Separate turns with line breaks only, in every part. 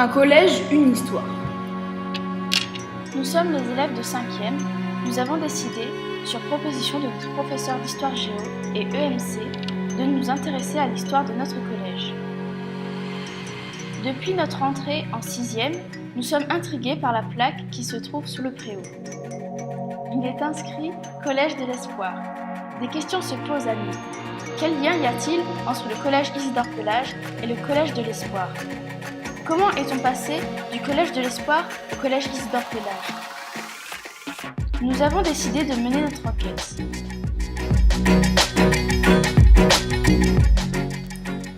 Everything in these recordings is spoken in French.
Un collège, une histoire.
Nous sommes les élèves de 5e. Nous avons décidé, sur proposition de notre professeur d'histoire géo et EMC, de nous intéresser à l'histoire de notre collège. Depuis notre entrée en 6e, nous sommes intrigués par la plaque qui se trouve sous le préau. Il est inscrit « Collège de l'Espoir ». Des questions se posent à nous. Quel lien y a-t-il entre le collège Isidore-Pelage et le collège de l'Espoir ? Comment est-on passé du collège de l'Espoir au collège Isidore-Pelage ? Nous avons décidé de mener notre enquête.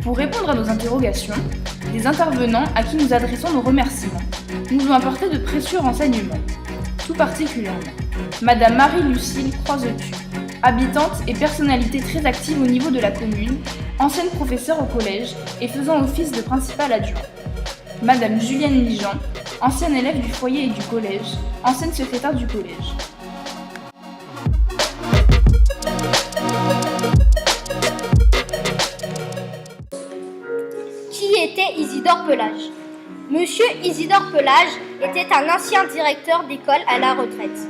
Pour répondre à nos interrogations, les intervenants à qui nous adressons nos remerciements nous ont apporté de précieux renseignements. Tout particulièrement, Madame Marie-Lucille Croisetu, habitante et personnalité très active au niveau de la commune, ancienne professeure au collège et faisant office de principale adjoint. Madame Julienne Lijean, ancienne élève du foyer et du collège, ancienne secrétaire du collège.
Qui était Isidore Pelage ? Monsieur Isidore Pelage était un ancien directeur d'école à la retraite.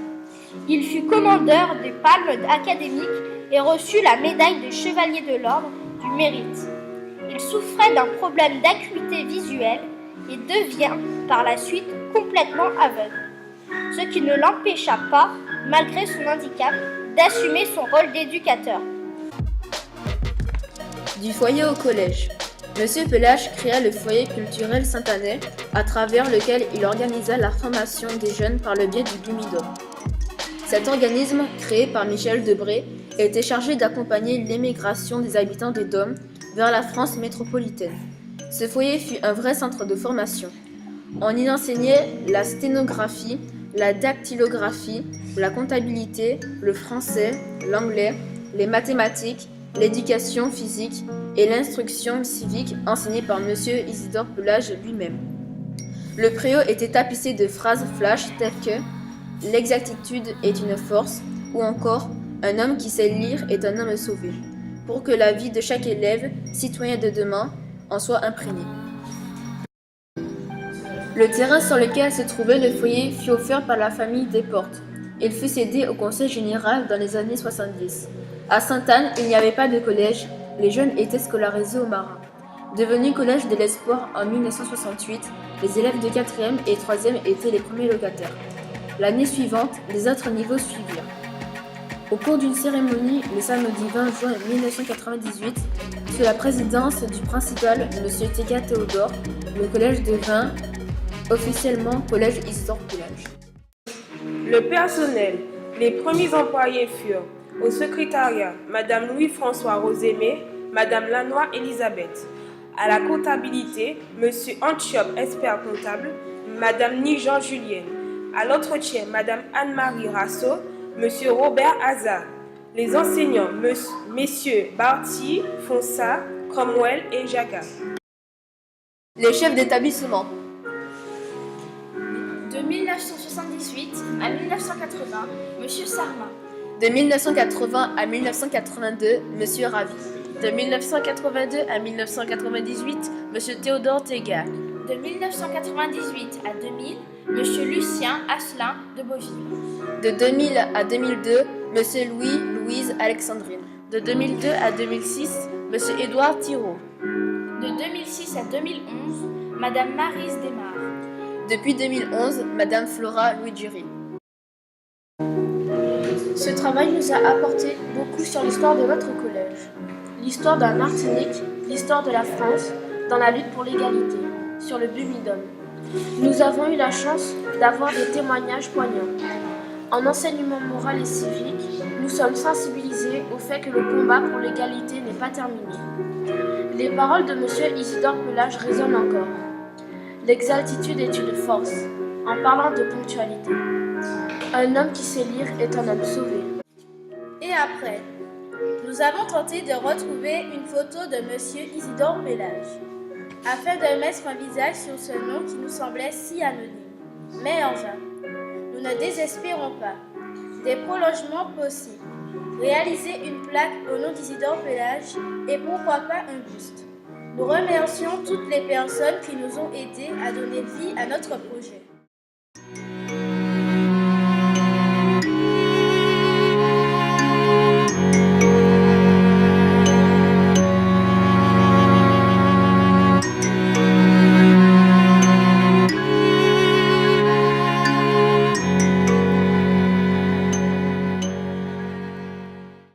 Il fut commandeur des Palmes académiques et reçut la médaille de chevalier de l'ordre du mérite. Il souffrait d'un problème d'acuité visuelle et devient par la suite complètement aveugle, ce qui ne l'empêcha pas, malgré son handicap, d'assumer son rôle d'éducateur.
Du foyer au collège. Monsieur Pelage créa le foyer culturel Saint-Anet, à travers lequel il organisa la formation des jeunes par le biais du Bumidum. Cet organisme, créé par Michel Debré, était chargé d'accompagner l'émigration des habitants des Dômes vers la France métropolitaine. Ce foyer fut un vrai centre de formation. On y enseignait la sténographie, la dactylographie, la comptabilité, le français, l'anglais, les mathématiques, l'éducation physique et l'instruction civique enseignée par Monsieur Isidore Pelage lui-même. Le préau était tapissé de phrases flash telles que « L'exactitude est une force » ou encore « Un homme qui sait lire est un homme sauvé » pour que la vie de chaque élève, citoyen de demain, en soit imprégnée. Le terrain sur lequel se trouvait le foyer fut offert par la famille Desportes. Il fut cédé au conseil général dans les années 70. À Sainte-Anne, il n'y avait pas de collège, les jeunes étaient scolarisés au Marin. Devenu collège de l'Espoir en 1968, les élèves de 4e et 3e étaient les premiers locataires. L'année suivante, les autres niveaux suivirent. Au cours d'une cérémonie le samedi 20 juin 1998, sous la présidence du principal M. Tega Théodore, le collège devint officiellement collège Isidore Pelage.
Le personnel. Les premiers employés furent au secrétariat Madame Louis-François Rosémé, Madame Lanois Elisabeth. À la comptabilité, Monsieur Antiope, expert comptable, Madame Nijean Julienne. À l'entretien, Madame Anne-Marie Rasso, Monsieur Robert Hazard. Les enseignants, Messieurs Barty, Fonsa, Cromwell et Jaga.
Les chefs d'établissement.
De 1978 à 1980, Monsieur Sarma.
De 1980 à 1982, Monsieur Ravi. De 1982 à 1998, Monsieur Théodore Tega.
De 1998 à 2000, Monsieur Lucien Asselin de Beauville.
De 2000 à 2002, Monsieur Louise Alexandrine. De 2002 à 2006, Monsieur Édouard Thiraud.
De 2006 à 2011, Madame Maryse Desmar.
Depuis 2011, Madame Flora Louis-Dury.
Ce travail nous a apporté beaucoup sur l'histoire de notre collège, l'histoire de la Martinique, l'histoire de la France, dans la lutte pour l'égalité, sur le Bumidum. Nous avons eu la chance d'avoir des témoignages poignants. En enseignement moral et civique, nous sommes sensibilisés au fait que le combat pour l'égalité n'est pas terminé. Les paroles de M. Isidore Pelage résonnent encore. L'exaltitude est une force, en parlant de ponctualité. Un homme qui sait lire est un homme sauvé.
Et après, nous avons tenté de retrouver une photo de M. Isidore Pelage, afin de mettre un visage sur ce nom qui nous semblait si anonyme. Mais en vain. Nous ne désespérons pas. Des prolongements possibles. Réaliser une plaque au nom d'Isidore Pelage et pourquoi pas un buste. Nous remercions toutes les personnes qui nous ont aidés à donner vie à notre projet.